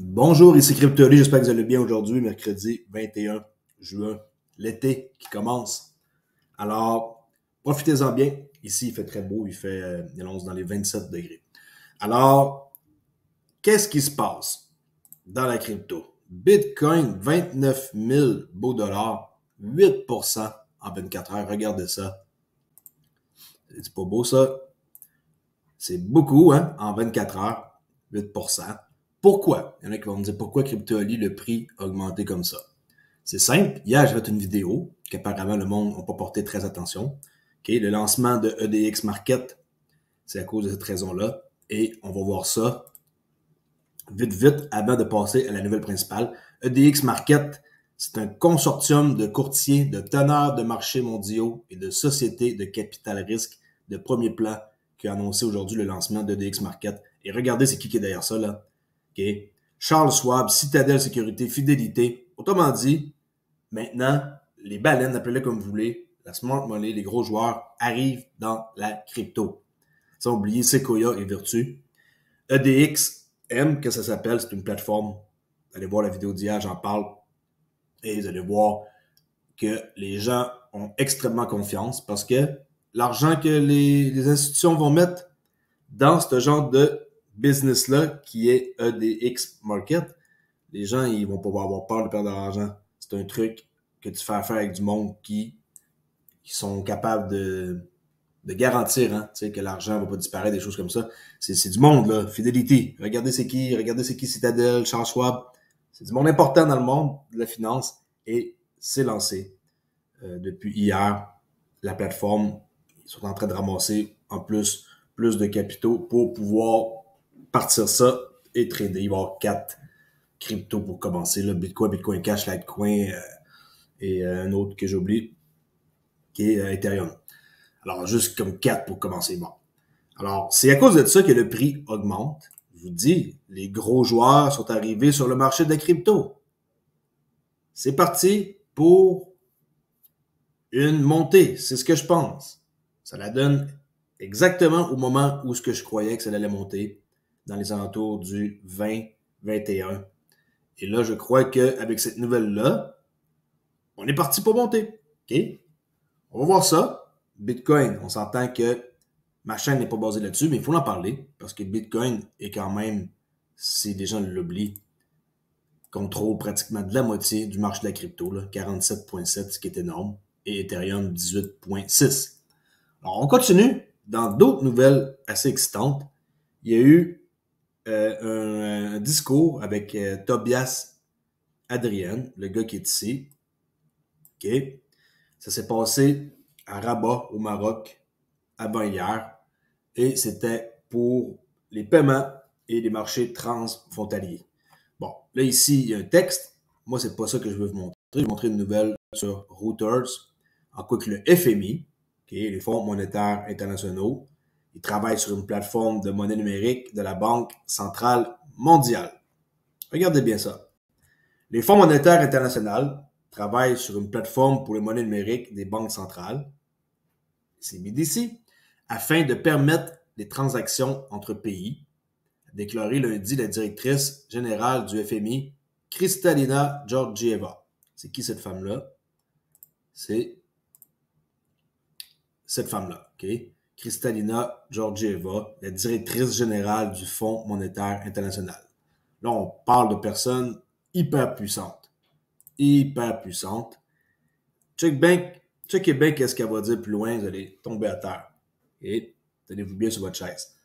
Bonjour, ici Crypto.ly, j'espère que vous allez bien aujourd'hui, mercredi 21 juin, l'été qui commence. Alors, profitez-en bien. Ici, il fait très beau, il annonce dans les 27 degrés. Alors, qu'est-ce qui se passe dans la crypto? Bitcoin, 29 000 beaux dollars, 8% en 24 heures. Regardez ça. C'est pas beau ça? C'est beaucoup, hein, en 24 heures, 8%. Pourquoi? Il y en a qui vont me dire pourquoi Crypto.ly, le prix a augmenté comme ça. C'est simple. Hier, j'ai fait une vidéo qu'apparemment le monde n'a pas porté très attention. Okay? Le lancement de EDX Market, c'est à cause de cette raison-là. Et on va voir ça vite avant de passer à la nouvelle principale. EDX Market, c'est un consortium de courtiers, de teneurs de marchés mondiaux et de sociétés de capital risque de premier plan qui a annoncé aujourd'hui le lancement d'EDX Market. Et regardez c'est qui est derrière ça, là. Okay? Charles Schwab, Citadel Sécurité, Fidélité. Autrement dit, maintenant, les baleines, appelez-les comme vous voulez, la smart money, les gros joueurs arrivent dans la crypto. Sans oublier Sequoia et Virtu. EDXM, que ça s'appelle, c'est une plateforme. Vous allez voir la vidéo d'hier, j'en parle. Et vous allez voir que les gens ont extrêmement confiance parce que l'argent que les institutions vont mettre dans ce genre de business-là, qui est EDX Market, les gens, ils vont pas avoir peur de perdre de l'argent. C'est un truc que tu fais affaire avec du monde qui sont capables de garantir, hein, tu sais, que l'argent va pas disparaître, des choses comme ça. C'est du monde, là. Fidélité. Regardez c'est qui Citadel, Charles Schwab. C'est du monde important dans le monde de la finance et c'est lancé depuis hier. La plateforme, ils sont en train de ramasser en plus de capitaux pour pouvoir partir ça et trader. Il va y avoir 4 cryptos pour commencer. Là. Bitcoin Cash, Litecoin et un autre que j'oublie, qui est Ethereum. Alors, juste comme 4 pour commencer. Bon. Alors, c'est à cause de ça que le prix augmente. Je vous dis, les gros joueurs sont arrivés sur le marché de la crypto. C'est parti pour une montée. C'est ce que je pense. Ça la donne exactement au moment où ce que je croyais que ça allait monter, dans les alentours du 20-21. Et là, je crois qu'avec cette nouvelle-là, on est parti pour monter. OK? On va voir ça. Bitcoin, on s'entend que ma chaîne n'est pas basée là-dessus, mais il faut en parler parce que Bitcoin est quand même, si les gens l'oublient, contrôle pratiquement de la moitié du marché de la crypto, là, 47,7, ce qui est énorme, et Ethereum 18,6. Alors, on continue. Dans d'autres nouvelles assez excitantes, il y a eu un discours avec Tobias Adrien, le gars qui est ici. OK? Ça s'est passé à Rabat, au Maroc, avant-hier, et c'était pour les paiements et les marchés transfrontaliers. Bon, là, ici, il y a un texte. Moi, c'est pas ça que je veux vous montrer. Je vais vous montrer une nouvelle sur Reuters, en quoi que le FMI, okay, les Fonds monétaires internationaux, ils travaillent sur une plateforme de monnaie numérique de la Banque centrale mondiale. Regardez bien ça. Les Fonds monétaires internationaux travaillent sur une plateforme pour les monnaies numériques des banques centrales, CBDC, afin de permettre les transactions entre pays, a déclaré lundi la directrice générale du FMI, Kristalina Georgieva. C'est qui cette femme-là? C'est cette femme-là, OK? Kristalina Georgieva, la directrice générale du Fonds monétaire international. Là, on parle de personnes hyper puissantes. Hyper puissantes. Checkez bien qu'est-ce qu'elle va dire plus loin, vous allez tomber à terre. Et tenez-vous bien sur votre chaise.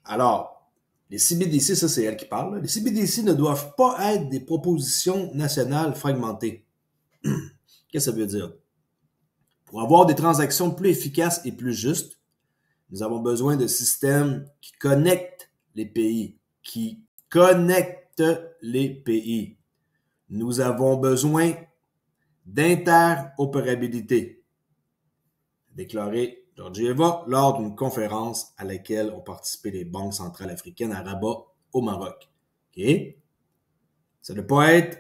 Alors, les CBDC, ça c'est elle qui parle, là. Les CBDC ne doivent pas être des propositions nationales fragmentées. Qu'est-ce que ça veut dire? Pour avoir des transactions plus efficaces et plus justes, nous avons besoin de systèmes qui connectent les pays. Nous avons besoin d'interopérabilité, déclaré Georgieva lors d'une conférence à laquelle ont participé les banques centrales africaines à Rabat, au Maroc. OK? Ça ne doit pas être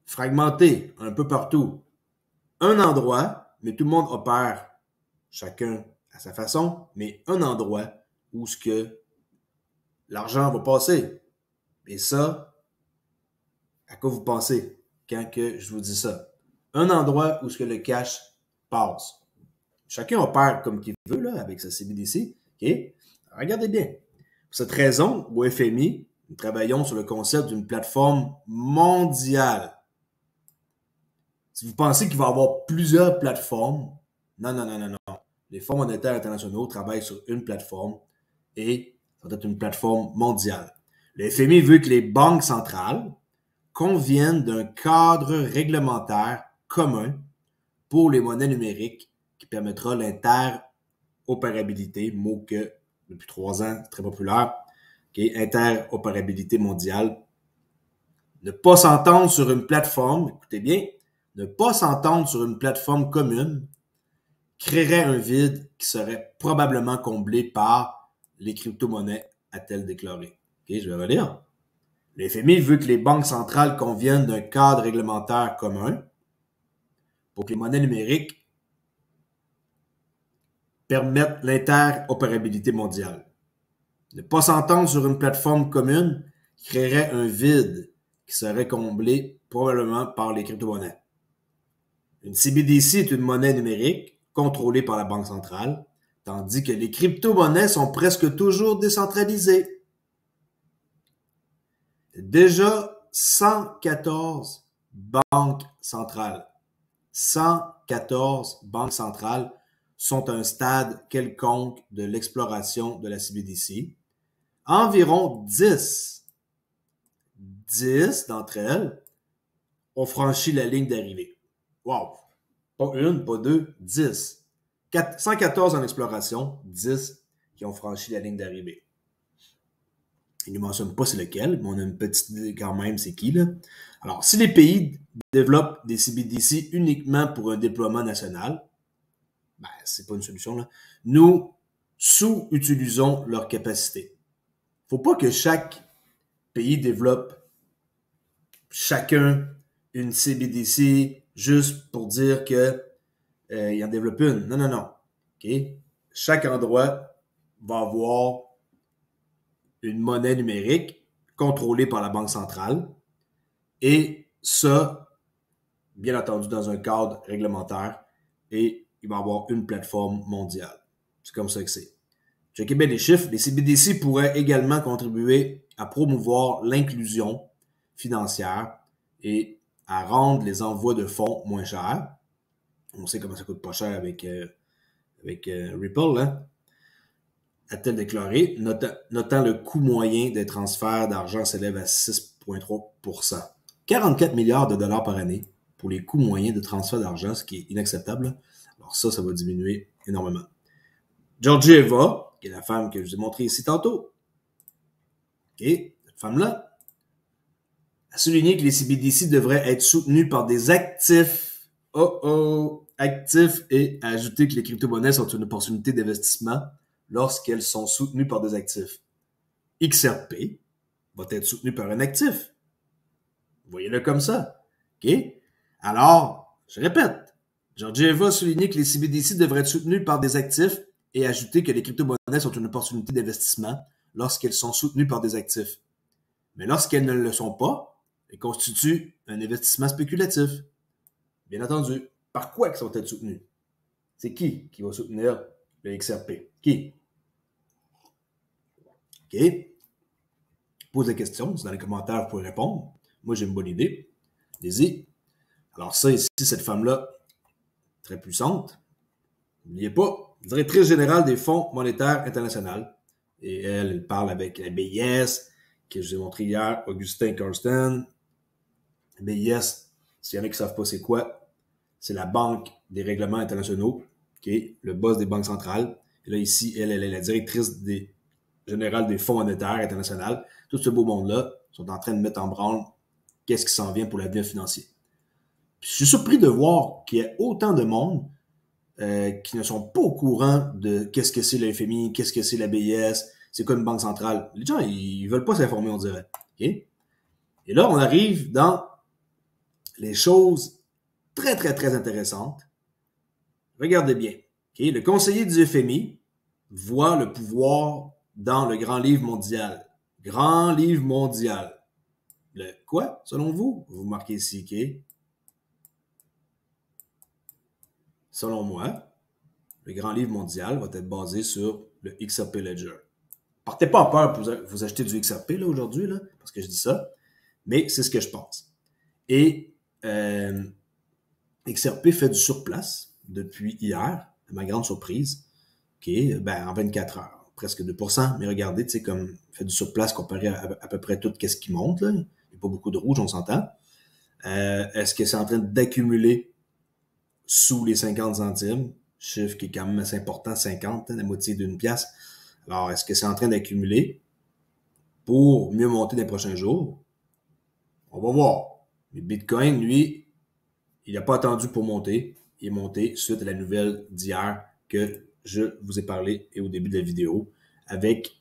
fragmenté un peu partout. Un endroit, mais tout le monde opère chacun à sa façon, mais un endroit où ce que l'argent va passer. Et ça, À quoi vous pensez quand que je vous dis ça? Un endroit où ce que le cash passe. Chacun opère comme qu'il veut là, avec sa CBDC. OK? Regardez bien. Pour cette raison, au FMI, nous travaillons sur le concept d'une plateforme mondiale. Si vous pensez qu'il va y avoir plusieurs plateformes, non, non, non, non, non. Les fonds monétaires internationaux travaillent sur une plateforme et ça doit être une plateforme mondiale. Le FMI veut que les banques centrales conviennent d'un cadre réglementaire commun pour les monnaies numériques qui permettra l'interopérabilité, mot que depuis 3 ans, très populaire, okay, interopérabilité mondiale. Ne pas s'entendre sur une plateforme, écoutez bien, ne pas s'entendre sur une plateforme commune créerait un vide qui serait probablement comblé par les crypto-monnaies, a-t-elle déclaré. Okay, je vais relire. Le FMI veut que les banques centrales conviennent d'un cadre réglementaire commun pour que les monnaies numériques permettent l'interopérabilité mondiale. Ne pas s'entendre sur une plateforme commune créerait un vide qui serait comblé probablement par les crypto-monnaies. Une CBDC est une monnaie numérique contrôlée par la Banque centrale, tandis que les crypto-monnaies sont presque toujours décentralisées. Déjà 114 banques centrales. 114 banques centrales sont à un stade quelconque de l'exploration de la CBDC. Environ 10 d'entre elles ont franchi la ligne d'arrivée. Wow! Pas une, pas deux, 10. 114 en exploration, 10 qui ont franchi la ligne d'arrivée. Ils ne mentionnent pas c'est lequel, mais on a une petite idée quand même c'est qui, là. Alors, si les pays développent des CBDC uniquement pour un déploiement national, ben, c'est pas une solution, là. Nous sous-utilisons leur capacité. Faut pas que chaque pays développe chacun une CBDC juste pour dire que il en développe une. Non, non, non. Okay? Chaque endroit va avoir une monnaie numérique contrôlée par la Banque centrale et ça, bien entendu, dans un cadre réglementaire et il va y avoir une plateforme mondiale. C'est comme ça que c'est. Checkez bien les chiffres. Les CBDC pourraient également contribuer à promouvoir l'inclusion financière et à rendre les envois de fonds moins chers. On sait comment ça coûte pas cher avec Ripple, hein? A-t-elle déclaré, notant le coût moyen des transferts d'argent s'élève à 6,3%. 44 milliards de dollars par année pour les coûts moyens de transfert d'argent, ce qui est inacceptable. Alors ça va diminuer énormément. Georgieva, qui est la femme que je vous ai montrée ici tantôt, OK, cette femme-là, a souligné que les CBDC devraient être soutenus par des actifs. Actifs et a ajouté que les crypto-monnaies sont une opportunité d'investissement lorsqu'elles sont soutenues par des actifs. XRP va être soutenu par un actif. Voyez-le comme ça. OK? Alors, je répète, Georgieva a souligné que les CBDC devraient être soutenus par des actifs et ajouté que les crypto-monnaies sont une opportunité d'investissement lorsqu'elles sont soutenues par des actifs. Mais lorsqu'elles ne le sont pas, elles constituent un investissement spéculatif. Bien entendu. Par quoi qu'ils vont être soutenus? C'est qui va soutenir le XRP? Qui? OK? Pose des questions. C'est dans les commentaires, vous pouvez répondre. Moi, j'ai une bonne idée. Allez-y. Alors ça, ici, cette femme-là, très puissante. N'oubliez pas, directrice générale des fonds monétaires internationaux. Et elle parle avec la BIS, que je vous ai montré hier, Augustin Karsten. La BIS, s'il y en a qui ne savent pas c'est quoi, c'est la Banque des règlements internationaux, okay, le boss des banques centrales. Et là, ici, elle est la directrice générale des fonds monétaires internationaux. Tout ce beau monde-là sont en train de mettre en branle qu'est-ce qui s'en vient pour l'avenir financier. Puis, je suis surpris de voir qu'il y a autant de monde qui ne sont pas au courant de qu'est-ce que c'est le FMI, qu'est-ce que c'est la BIS, c'est quoi une banque centrale. Les gens, ils veulent pas s'informer, on dirait. Okay? Et là, on arrive dans les choses très, très, très intéressantes. Regardez bien. Okay? Le conseiller du FMI voit le pouvoir dans le grand livre mondial. Grand livre mondial. Le quoi, selon vous? Vous marquez ici, OK? Selon moi, le grand livre mondial va être basé sur le XRP Ledger. Partez pas en peur pour vous acheter du XRP là, aujourd'hui, là, parce que je dis ça, mais c'est ce que je pense. Et XRP fait du surplace depuis hier, à ma grande surprise, OK, ben, en 24 heures, presque 2%, mais regardez, tu sais, comme fait du surplace comparé à peu près tout ce qui monte, là. Il n'y a pas beaucoup de rouge, on s'entend. Est-ce que c'est en train d'accumuler sous les 50 centimes? Chiffre qui est quand même assez important, 50, hein, la moitié d'une pièce. Alors, est-ce que c'est en train d'accumuler pour mieux monter dans les prochains jours? On va voir. Mais Bitcoin, lui, il n'a pas attendu pour monter. Il est monté suite à la nouvelle d'hier que je vous ai parlé et au début de la vidéo avec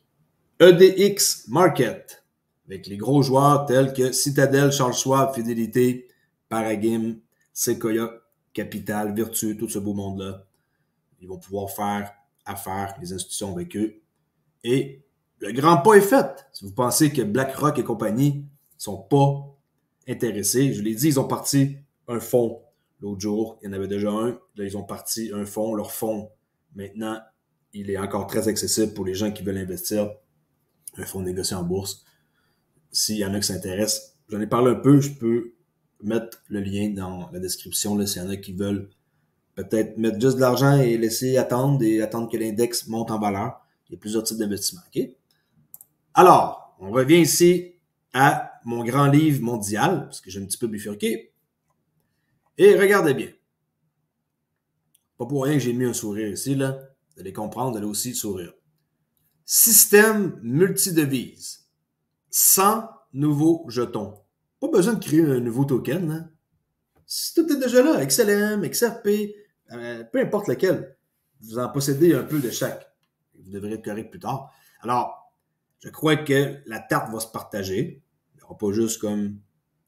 EDX Market, avec les gros joueurs tels que Citadel, Charles Schwab, Fidelity, Paragim, Sequoia, Capital, Virtu, tout ce beau monde-là. Ils vont pouvoir faire affaire, les institutions avec eux. Et le grand pas est fait. Si vous pensez que BlackRock et compagnie sont pas intéressés, je l'ai dit, ils ont parti un fonds l'autre jour. Il y en avait déjà un. Là, ils ont parti un fonds. Leur fonds, maintenant, il est encore très accessible pour les gens qui veulent investir. Un fonds négocié en bourse. S'il y en a qui s'intéressent, j'en ai parlé un peu. Je peux mettre le lien dans la description là, s'il y en a qui veulent peut-être mettre juste de l'argent et laisser attendre et attendre que l'index monte en valeur. Il y a plusieurs types d'investissements. OK? Alors, on revient ici à mon grand livre mondial, parce que j'ai un petit peu bifurqué. Et regardez bien. Pas pour rien que j'ai mis un sourire ici, là. Vous allez comprendre, vous allez aussi sourire. Système multidevise. 100 nouveaux jetons. Pas besoin de créer un nouveau token, hein. Tout est déjà là. XLM, XRP, peu importe lequel. Vous en possédez un peu de chaque. Vous devrez être correct plus tard. Alors, je crois que la tarte va se partager. Il n'y aura pas juste comme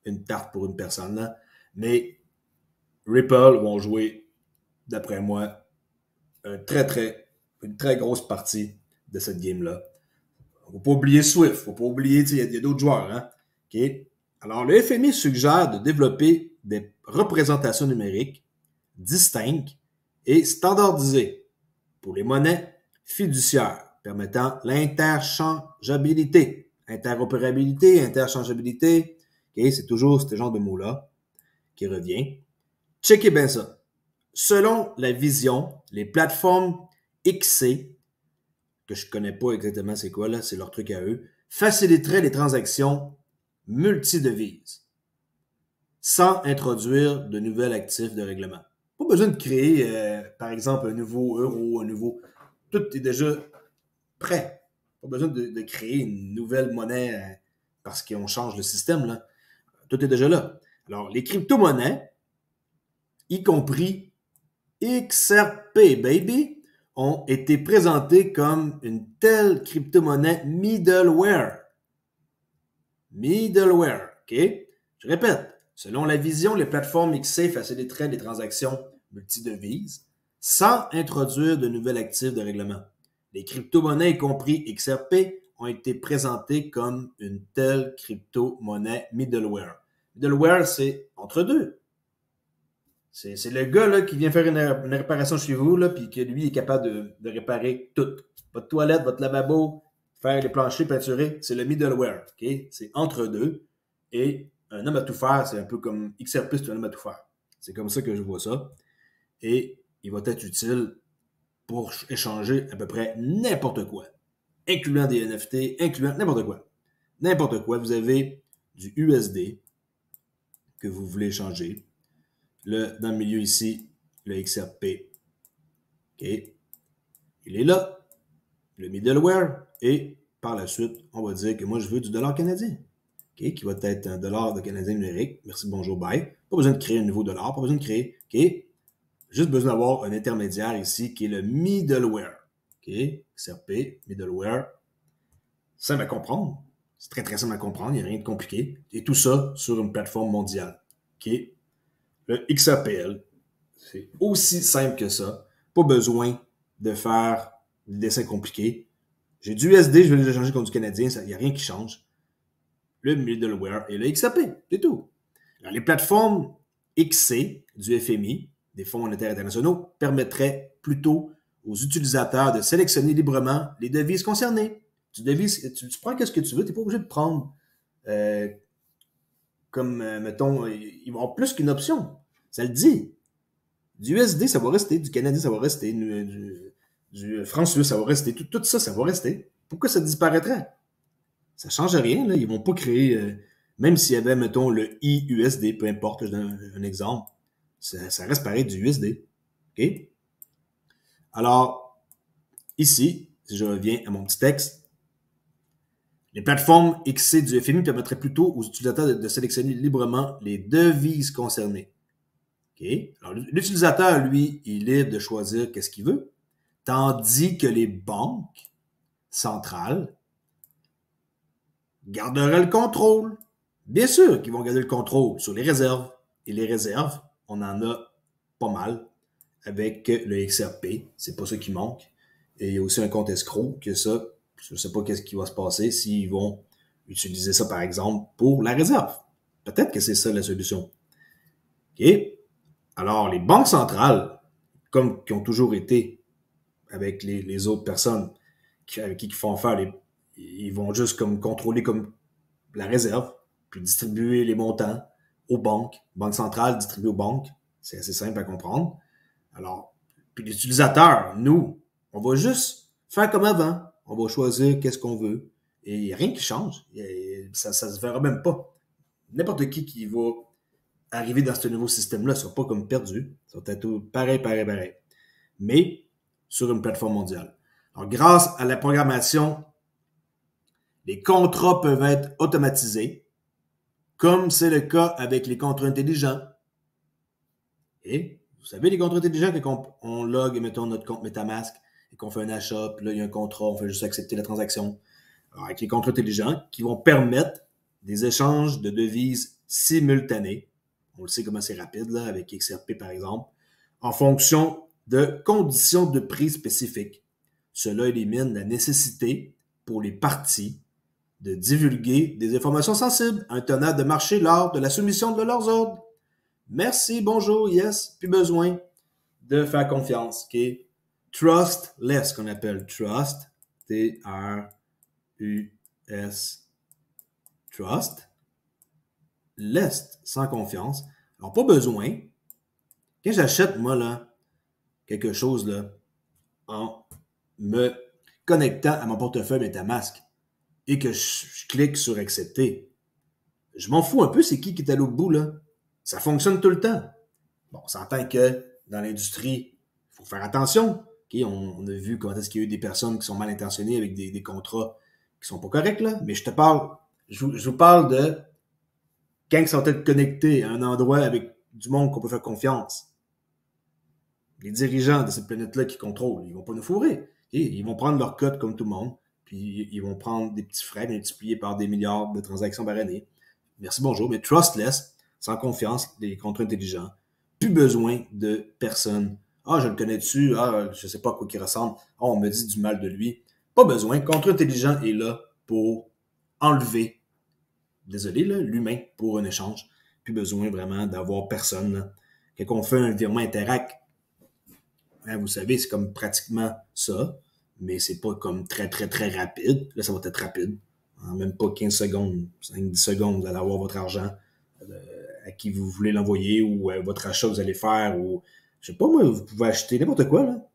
une tarte pour une personne, là. Mais Ripple vont jouer, d'après moi, une très grosse partie de cette game-là. Il ne faut pas oublier Swift. Il ne faut pas oublier, il y a d'autres joueurs, hein. OK? Alors, le FMI suggère de développer des représentations numériques distinctes et standardisées pour les monnaies fiduciaires permettant l'interchangeabilité. Interopérabilité, interchangeabilité. Okay, c'est toujours ce genre de mot-là qui revient. Checkez bien ça. Selon la vision, les plateformes XC, que je ne connais pas exactement c'est quoi, là, c'est leur truc à eux, faciliteraient les transactions multidevises sans introduire de nouveaux actifs de règlement. Pas besoin de créer, par exemple, un nouveau euro, un nouveau... Tout est déjà prêt. Pas besoin de créer une nouvelle monnaie parce qu'on change le système, là. Tout est déjà là. Alors, les crypto-monnaies, y compris XRP, baby, ont été présentées comme une telle crypto-monnaie middleware. Middleware, OK? Je répète, selon la vision, les plateformes XC faciliteraient les transactions multidevises sans introduire de nouvel actif de règlement. Les crypto-monnaies, y compris XRP, ont été présentées comme une telle crypto-monnaie middleware. Middleware, c'est entre deux. C'est le gars là, qui vient faire une réparation chez vous, là, puis que lui est capable de réparer tout. Votre toilette, votre lavabo, faire les planchers peinturés, c'est le middleware. Okay? C'est entre deux. Et un homme à tout faire, c'est un peu comme XRP, c'est un homme à tout faire. C'est comme ça que je vois ça. Et il va être utile pour échanger à peu près n'importe quoi, incluant des NFT, incluant n'importe quoi. N'importe quoi. Vous avez du USD que vous voulez échanger. Dans le milieu ici, le XRP. OK. Il est là, le middleware. Et par la suite, on va dire que moi, je veux du dollar canadien. OK, qui va être un dollar de canadien numérique. Merci, bonjour, bye. Pas besoin de créer un nouveau dollar, pas besoin de créer. OK. Juste besoin d'avoir un intermédiaire ici qui est le middleware. OK, XRP, middleware. Simple à comprendre. C'est très, très simple à comprendre. Il n'y a rien de compliqué. Et tout ça sur une plateforme mondiale. OK. Le XAPL, c'est aussi simple que ça. Pas besoin de faire des dessins compliqués. J'ai du USD, je vais le changer contre du canadien, il n'y a rien qui change. le middleware et le XRP. C'est tout. Alors, les plateformes XC du FMI, des Fonds monétaires internationaux, permettraient plutôt aux utilisateurs de sélectionner librement les devises concernées. Tu prends ce que tu veux, tu n'es pas obligé de prendre mettons, ils vont avoir plus qu'une option. Ça le dit. Du USD, ça va rester. Du Canadien, ça va rester. Du franc suisse, ça va rester. Tout ça, ça va rester. Pourquoi ça disparaîtrait? Ça ne change rien. Là. Ils ne vont pas créer... même s'il y avait, mettons, le IUSD, peu importe, je donne un exemple, ça reste pareil du USD. OK? Alors, ici, si je reviens à mon petit texte, les plateformes XC du FMI permettraient plutôt aux utilisateurs de sélectionner librement les devises concernées. Okay? Alors, l'utilisateur, lui, il est libre de choisir qu'est-ce qu'il veut, tandis que les banques centrales garderaient le contrôle. Bien sûr qu'ils vont garder le contrôle sur les réserves. Et les réserves, on en a pas mal avec le XRP. C'est pas ça qui manque. Et il y a aussi un compte escroc que ça, je ne sais pas qu'est-ce qui va se passer s'ils vont utiliser ça, par exemple, pour la réserve. Peut-être que c'est ça la solution. OK? Alors, les banques centrales, comme qui ont toujours été avec les autres personnes avec qui ils font affaire, ils vont juste comme contrôler comme la réserve, puis distribuer les montants aux banques. Banque centrale distribue aux banques. C'est assez simple à comprendre. Alors, puis l'utilisateur, nous, on va juste faire comme avant. On va choisir qu'est-ce qu'on veut. Et il n'y a rien qui change. Ça ne se verra même pas. N'importe qui va arriver dans ce nouveau système-là ne sera pas comme perdu. Ça va être pareil. Mais sur une plateforme mondiale. Alors, grâce à la programmation, les contrats peuvent être automatisés, comme c'est le cas avec les contrats intelligents. Et vous savez, les contrats intelligents, quand on log, mettons, notre compte MetaMask et qu'on fait un achat, puis là, il y a un contrat, on fait juste accepter la transaction. Alors, avec les contrats intelligents qui vont permettre des échanges de devises simultanés. On le sait comment c'est rapide, là, avec XRP, par exemple, en fonction de conditions de prix spécifiques. Cela élimine la nécessité pour les parties de divulguer des informations sensibles à un tenant de marché lors de la soumission de leurs ordres. Merci, bonjour, yes, plus besoin de faire confiance. Okay? Trustless, qu'on appelle trust, T-R-U-S, trust, lest, sans confiance. Alors, pas besoin. Quand j'achète, moi, là, quelque chose, là, en me connectant à mon portefeuille MetaMask et que je clique sur accepter, je m'en fous un peu, c'est qui est à l'autre bout, là. Ça fonctionne tout le temps. Bon, on s'entend que dans l'industrie, il faut faire attention. Okay, on a vu comment est-ce qu'il y a eu des personnes qui sont mal intentionnées avec des contrats qui sont pas corrects, là. Mais je vous parle de quand ils sont peut-être connectés à un endroit avec du monde qu'on peut faire confiance. Les dirigeants de cette planète-là qui contrôlent, ils vont pas nous fourrer. Okay, ils vont prendre leur cote comme tout le monde, puis ils vont prendre des petits frais multipliés par des milliards de transactions par année. Merci, bonjour. Mais trustless, sans confiance, des contrats intelligents. Plus besoin de personne. Ah, je le connais dessus. Ah, je sais pas à quoi il ressemble. Ah, on me dit du mal de lui. Pas besoin. Contrat intelligent est là pour enlever, désolé, là, l'humain pour un échange. Plus besoin vraiment d'avoir personne. Là. Quand on fait un virement Interact, hein, vous savez, c'est comme pratiquement ça, mais c'est pas comme très rapide. Là, ça va être rapide. En même pas 15 secondes, 5-10 secondes, vous allez avoir votre argent à qui vous voulez l'envoyer ou votre achat que vous allez faire ou, je sais pas moi, vous pouvez acheter n'importe quoi, là.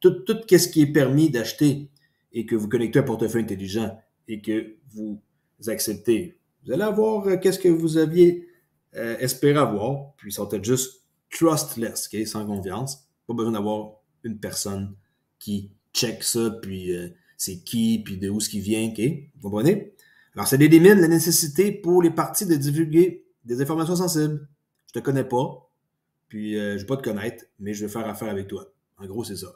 Tout ce qui est permis d'acheter et que vous connectez un portefeuille intelligent et que vous acceptez, vous allez avoir qu'est-ce que vous aviez espéré avoir, puis ça va être juste trustless, okay, sans confiance. Pas besoin d'avoir une personne qui check ça, puis c'est qui, puis de où ce qui vient, ok? Vous comprenez? Alors, ça élimine la nécessité pour les parties de divulguer des informations sensibles. Je te connais pas, puis je vais pas te connaître, mais je vais faire affaire avec toi. En gros, c'est ça.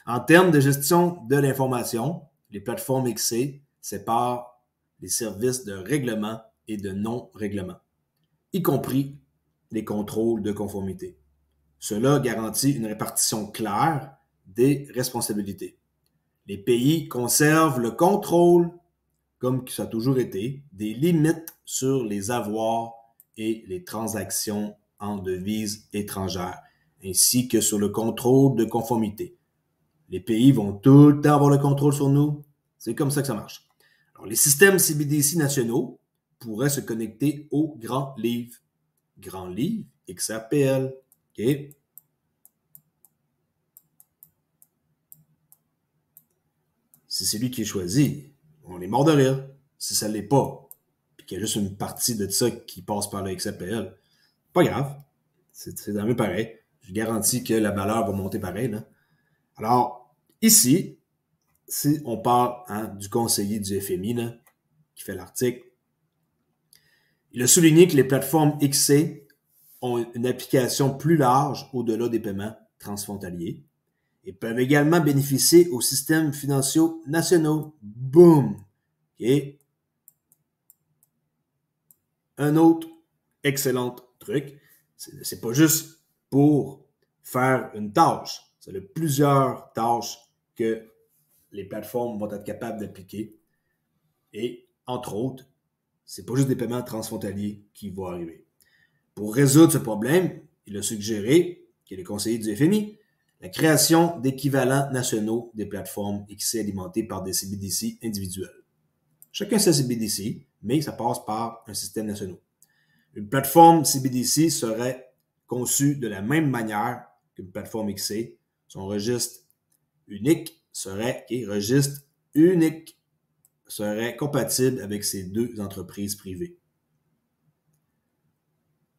En termes de gestion de l'information, les plateformes XC séparent les services de règlement et de non-règlement, y compris les contrôles de conformité. Cela garantit une répartition claire des responsabilités. Les pays conservent le contrôle comme ça a toujours été, des limites sur les avoirs et les transactions en devises étrangères, ainsi que sur le contrôle de conformité. Les pays vont tout le temps avoir le contrôle sur nous. C'est comme ça que ça marche. Alors, les systèmes CBDC nationaux pourraient se connecter au Grand Livre. Grand Livre, XRPL. OK? Si c'est lui qui est choisi, on est mort de rire. Si ça ne l'est pas, puis qu'il y a juste une partie de ça qui passe par le XRPL, pas grave. C'est dans le pareil. Je garantis que la valeur va monter pareil, là. Alors, ici, si on parle du conseiller du FMI là, qui fait l'article, il a souligné que les plateformes XC ont une application plus large au-delà des paiements transfrontaliers et peuvent également bénéficier aux systèmes financiers nationaux. Boom! Okay. Un autre excellent truc, c'est pas juste pour faire une tâche, c'est plusieurs tâches que les plateformes vont être capables d'appliquer. Et, entre autres, c'est pas juste des paiements transfrontaliers qui vont arriver. Pour résoudre ce problème, il a suggéré, qui est le conseiller du FMI, la création d'équivalents nationaux des plateformes XC alimentées par des CBDC individuels. Chacun ses CBDC, mais ça passe par un système national. Une plateforme CBDC serait conçue de la même manière qu'une plateforme XC. Son registre unique serait compatible avec ces deux entreprises privées.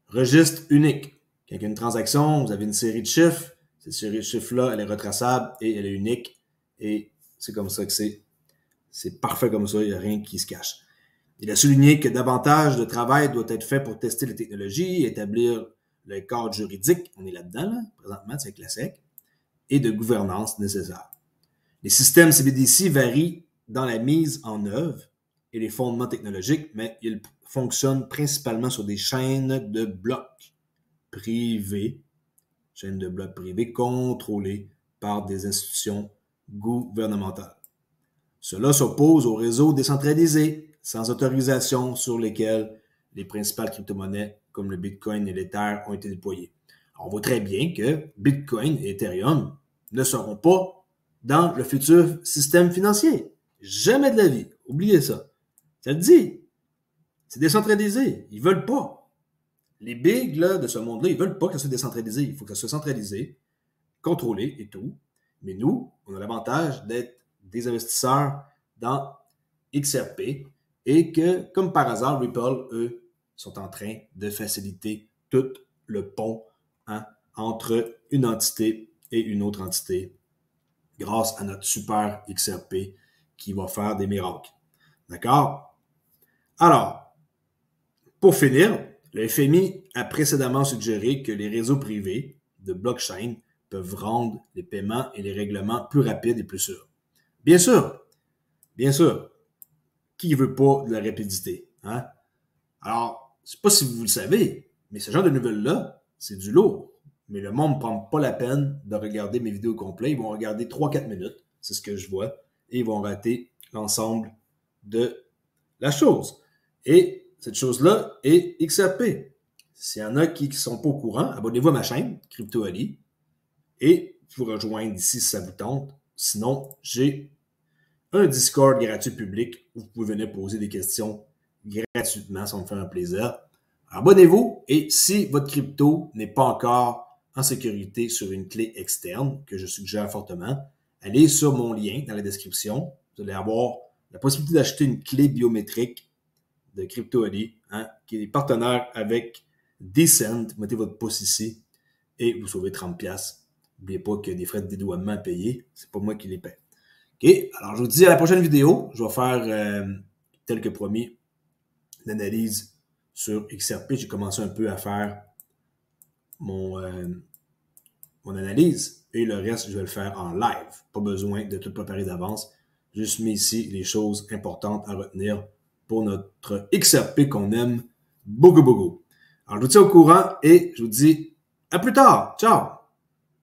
Registre unique. Quand il y a une transaction, vous avez une série de chiffres. Cette série de chiffres-là, elle est retraçable et elle est unique. Et c'est comme ça que c'est. C'est parfait comme ça, il n'y a rien qui se cache. Il a souligné que davantage de travail doit être fait pour tester les technologies, établir le cadre juridique, on est là-dedans, là, présentement, c'est avec la SEC, et de gouvernance nécessaire. Les systèmes CBDC varient dans la mise en œuvre et les fondements technologiques, mais ils fonctionnent principalement sur des chaînes de blocs privées, contrôlées par des institutions gouvernementales. Cela s'oppose aux réseaux décentralisés, sans autorisation, sur lesquels les principales crypto-monnaies comme le Bitcoin et l'Ether ont été déployées. On voit très bien que Bitcoin et Ethereum ne seront pas dans le futur système financier. Jamais de la vie. Oubliez ça. Ça le dit. C'est décentralisé. Ils veulent pas. Les bigs là, de ce monde-là, ils veulent pas que ça soit décentralisé. Il faut que ça soit centralisé, contrôlé et tout. Mais nous, on a l'avantage d'être des investisseurs dans XRP et que, comme par hasard, Ripple, eux, sont en train de faciliter tout le pont entre une entité et une autre entité grâce à notre super XRP qui va faire des miracles. D'accord? Alors, pour finir, le FMI a précédemment suggéré que les réseaux privés de blockchain peuvent rendre les paiements et les règlements plus rapides et plus sûrs. Bien sûr, qui veut pas de la rapidité? Hein? Alors, je ne sais pas si vous le savez, mais ce genre de nouvelles-là, c'est du lourd. Mais le monde ne prend pas la peine de regarder mes vidéos complètes. Ils vont regarder 3-4 minutes, c'est ce que je vois, et ils vont rater l'ensemble de la chose. Et cette chose-là est XRP. S'il y en a qui ne sont pas au courant, abonnez-vous à ma chaîne, Crypto Ali, et vous rejoindre ici si ça vous tente. Sinon, j'ai un Discord gratuit public où vous pouvez venir poser des questions gratuitement, ça me fait un plaisir. Abonnez-vous et si votre crypto n'est pas encore en sécurité sur une clé externe, que je suggère fortement, allez sur mon lien dans la description. Vous allez avoir la possibilité d'acheter une clé biométrique de Crypto Ali, qui est partenaire avec Decent. Mettez votre pouce ici et vous sauvez 30$. N'oubliez pas qu'il y a des frais de dédouanement à payer. C'est pas moi qui les paie. OK, alors je vous dis à la prochaine vidéo. Je vais faire, tel que promis, une analyse sur XRP. J'ai commencé un peu à faire mon analyse et le reste, je vais le faire en live. Pas besoin de tout préparer d'avance. Juste mets ici les choses importantes à retenir pour notre XRP qu'on aime beaucoup, beaucoup. Alors, je vous tiens au courant et je vous dis à plus tard. Ciao!